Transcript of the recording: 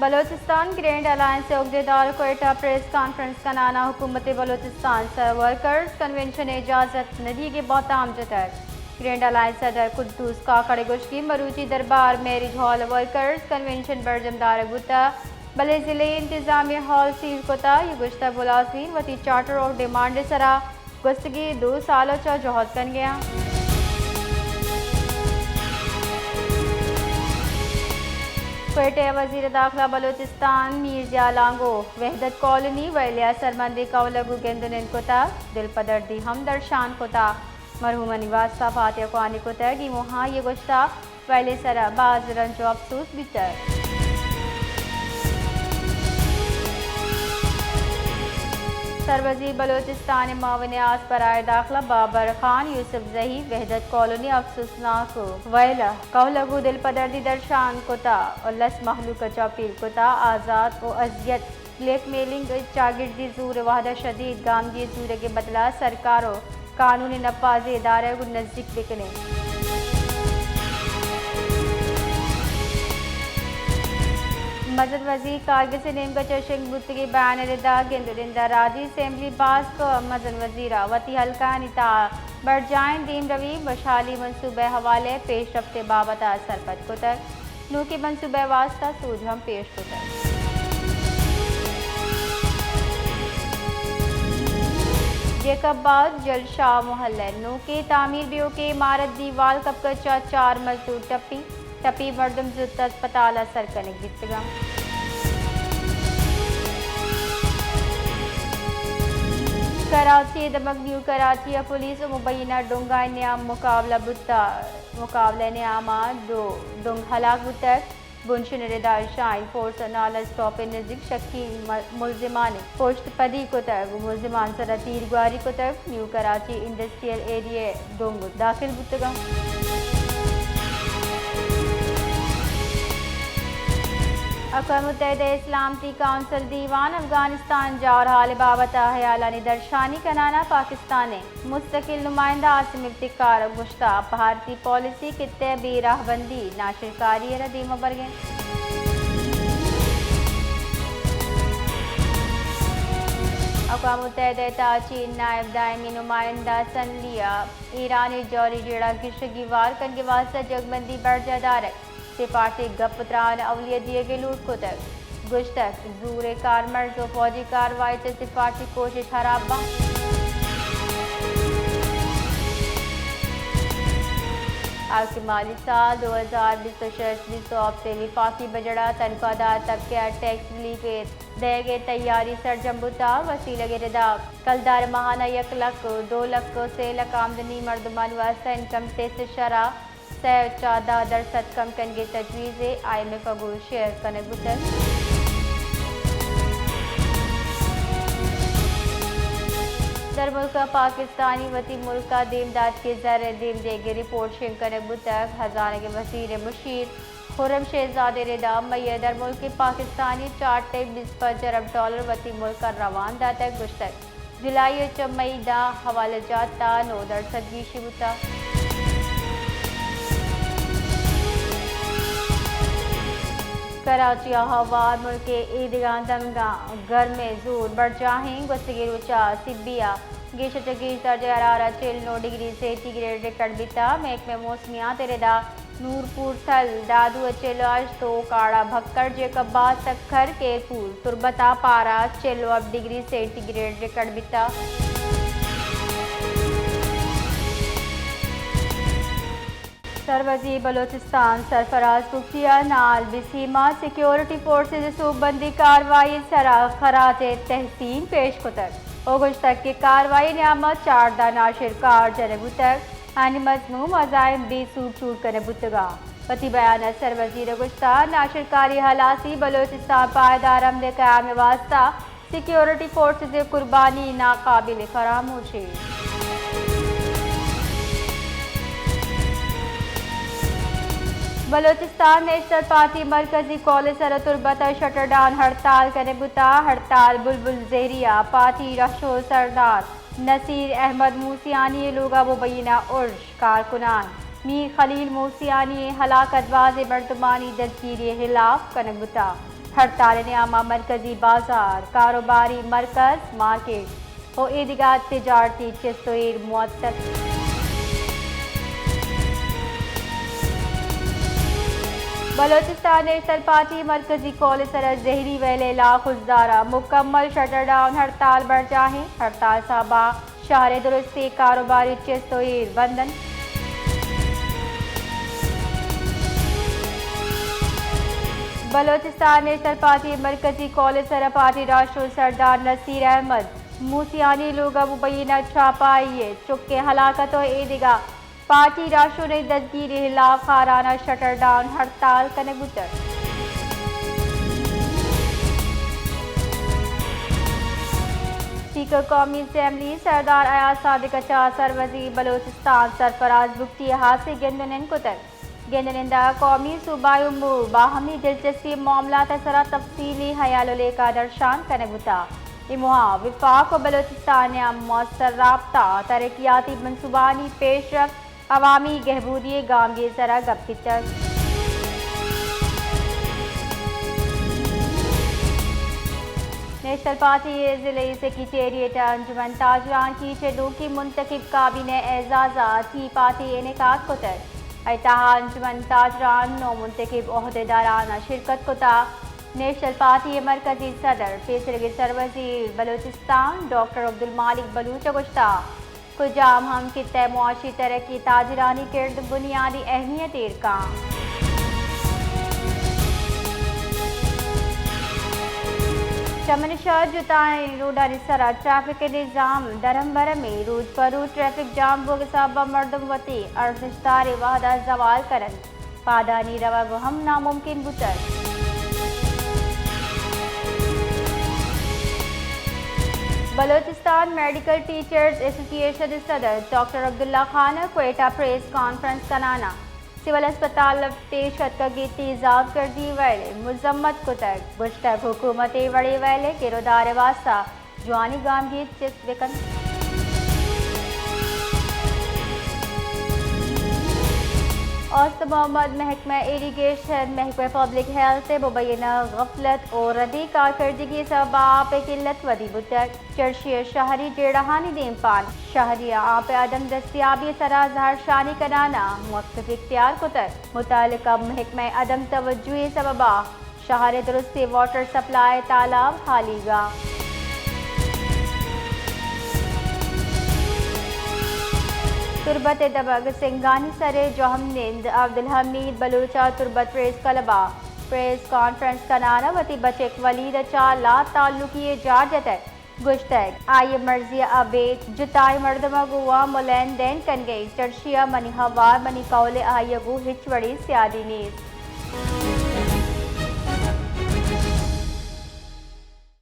Balochistan grand alliance سے عہدیدار Quetta press conference کا نانا حکومت بلوچستان سر ورکرز کنونشن اجازت ندی کے بہتام جتر گرینڈ الائنس صدر قدوس کاکڑ گشکی مروچی دربار میرج ہال ورکرز کنونشن برجم دار گتا بلے ضلع انتظامیہ ہال سیل کتا یہ گشتہ ملازمین وتی چارٹر آف ڈیمانڈ سرا گستگی 2 سالوں چا جوہد کن گیا کوئٹہ وزیر داخلہ بلوچستان میر ضیاء لانگو وحدت کالونی ویلیا سرمندی کولگو گندنن کتا دل پدردی ہمدرشان کتا مرحومہ نواستا فاتح خوانی کتا گی وہاں یہ گشتہ ویلے سرا باز رنج و افسوس بیتر سروزی بلوچستان معاون آس برائے داخلہ بابر خان یوسف زہی وحدت کالونی افسوسناک ویلا کولگو دل پدردی درشان کتا اور لس مخلوق چاپیل کتا آزاد و اذیت بلیک میلنگ چاگردی زور وحدہ شدید گامگی زور کے بدلہ سرکاروں قانون نفاذ ادارے کو نزدیک بکنے مدد وزیر کارگل سے نیم کا چشنگ بتگی بیان ردا گندرندہ راجی اسمبلی باز کو مدن وزیرہ وتی حلقہ نتا برجائن دیم روی بشالی منصوبہ حوالے پیش رفت بابت سرپت کتر نو کی منصوبہ واسطہ سوج ہم پیش کتر جیکب بعد جل شاہ محلہ نو کے تعمیر بیو کے عمارت دیوال کب کچا 4 مزدور ٹپی مردم زد اسپتال اثر کنک گتگا کراچی دمک نیو کراچی پولیس و مبینہ ڈونگا نیام مقابلہ نیاما ڈونگ ہلاک بتک بنشن ردا شائن فورس نالا سٹاپ نزدیک شکی ملزمان پوشت پدی کو تک ملزمان سر تیر گواری کو تک نیو کراچی انڈسٹریل ایریا ڈونگ داخل بتگا اقوام متحدہ سلامتی کونسل دیوان افغانستان جا رہا بابت حیالانی درشانی کنانا پاکستان مستقل نمائندہ عاصم ابتکار گشتہ بھارتی پالیسی کتے بی راہ بندی ناشر کاری ردیم برگن اقوام متحدہ تا چین نائب دائمی نمائندہ سنلیا ایرانی جوری جیڑا گشگی وار کن کے واسطہ جگبندی برجہ دارک سپاہی گپ تران اولیاء دیے گئے لوٹ کو تک گشتک زور کارمرز و فوجی کاروائی سے سپاہی کوشش حرابہ آج مالی سال 2026 ہفتے وفاقی بجڑا تنخواہ طبقہ ٹیکس ریلیف دے گئے تیاری سرجمبتا وسیلہ ردا کلدار ماہانہ 1 لاکھ 2 لاکھ سے لک آمدنی مردمان واسطہ انکم ٹیکس شرح 14% کم کنگے تجویز IMF اگو شیئر کنگ بتر در ملک پاکستانی وتی ملکہ دیمداد کے ذریعے دیم دے گی رپورٹ شنگ کنگ بتر خزانہ کے وزیر مشیر خرم شہزاد ردا مئی در ملک پاکستانی 4.25 ارب ڈالر وتی ملک روان داتا گشتک جولائی مئی دا حوالہ جات تا 9% گیشی بتا کراچی ہوا ملک عیدگاہ دمگاہ گھر میں زور بڑھ جاہیں گستگی روچا سبیا گیشت گیش درجہ حرارت 49 ڈگری سے گریڈ ریکارڈ بیتا محکمہ موسمیات ردا نورپور تھل دادو چلاش تو کاڑا بھکر جیکب بعد سکھر کے پور تربتا پارا 46 ڈگری سینٹی گریڈ ریکارڈ بیتا سروزی بلوچستان سرفراز پختیا نال بسیما سیکیورٹی فورسز صوب بندی کاروائی سرا خراج تحسین پیش کتک اگست تک کی کاروائی نعمت 4 دا ناشر کار جنب تک آنی مضموم عزائم بھی سوٹ چوٹ کر بتگا پتی بیانت سروزی گشتہ ناشر کاری حلاسی بلوچستان پائیدار عمل قیام واسطہ سیکیورٹی فورسز قربانی ناقابل فراموشی بلوچستان نیشنل پارٹی مرکزی کالج سر تربت شٹر ڈاؤن ہڑتال کرے بتا ہڑتال بلبل زہریہ پارٹی رشو سردار نصیر احمد موسیانی لوگا مبینہ عرش کارکنان میر خلیل موسیانی ہلاکت واضح مردمانی دستگیری خلاف کنک بتا ہڑتال نیامہ مرکزی بازار کاروباری مرکز مارکیٹ و عیدگاہ تجارتی چستویر معطل بلوچستان نیشنل پارٹی مرکزی کالج سرحد زہری ویلے لا خزدارہ مکمل شٹر ڈاؤن ہڑتال بڑھ جاہیں ہڑتال صحابہ شہر درستی کاروباری چستویر بندن بلوچستان نیشنل پارٹی مرکزی کالج سرحد پارٹی راشٹر سردار نصیر احمد موسیانی لوگا مبینہ چھاپائیے چکے ہلاکت و عیدگاہ پارٹی راشٹر نے دستگیری خلاف خارانہ شٹر ڈاؤن ہڑتال کنگوتر اسپیکر قومی اسمبلی سردار ایاز صادق اچا سر وزیر بلوچستان سرفراز بگٹی ہاسے گندنن کتر گندنندہ قومی صوبائی امور باہمی دلچسپی معاملات سرا تفصیلی حیال کا درشان کنگوتا امہا وفاق و بلوچستان مؤثر رابطہ ترقیاتی منصوبانی پیش رفت عوامی گہبودی گامگی سرا گپ کتر نیشنل پارٹی ضلعی سیکریٹریٹ انجمن تاجران کی چدوں کی منتخب کابینہ اعزازات ٹی پارٹی انعقاد کتر اتحاد انجمن تاجران نو منتخب عہدیداران شرکت کتا نیشنل پارٹی مرکزی صدر فیصل سر وزیر بلوچستان ڈاکٹر عبدالمالک بلوچ گشتہ کجام ہم خطہ معاشی ترقی تاجرانی کرد بنیادی اہمیت ارکان چمن شہر جتائیں روڈانی سرا ٹریفک نظام درہم برہم میں روز پر روز ٹریفک جام بوگسابہ مردم وتی ارزشدار وحدہ زوال کرن پادانی روا ہم ناممکن بتر Balochistan medical teachers association صدر doctor Abdullah Khan Quetta press conference کنانا سول اسپتال پیشکت کا گیتی ضابط کر دی ویلے مذمت کتر گشتک حکومت وڑی ویلے کردار واسطہ جوانی گام گیت چس وکن اوسط محمد محکمہ ایریگیشن محکمہ پبلک ہیلتھ مبینہ غفلت اور ردی کارکردگی سبب آب قلت ودی بتر چرشی شہری جیڑہانی دیم پان شہری آب عدم دستیابی سرا ظاہر شانی کنانا موقف اختیار کتر متعلقہ محکمہ عدم توجہی سبب شہر درستی واٹر سپلائی تالاب خالی گا تربت دبگ سنگانی سرے جوہم نیند عبدالحمید بلوچہ تربت پریس کلبہ پریس کانفرنس کنانا وتی بچک ولید چا لا تعلقی جارجت گشتگ آئی مرضی ابیت جتائی مردمہ گوا ملین دین کن گئی چرشیہ منی ہوار منی قول آئی گو ہچ وڑی سیادی نیز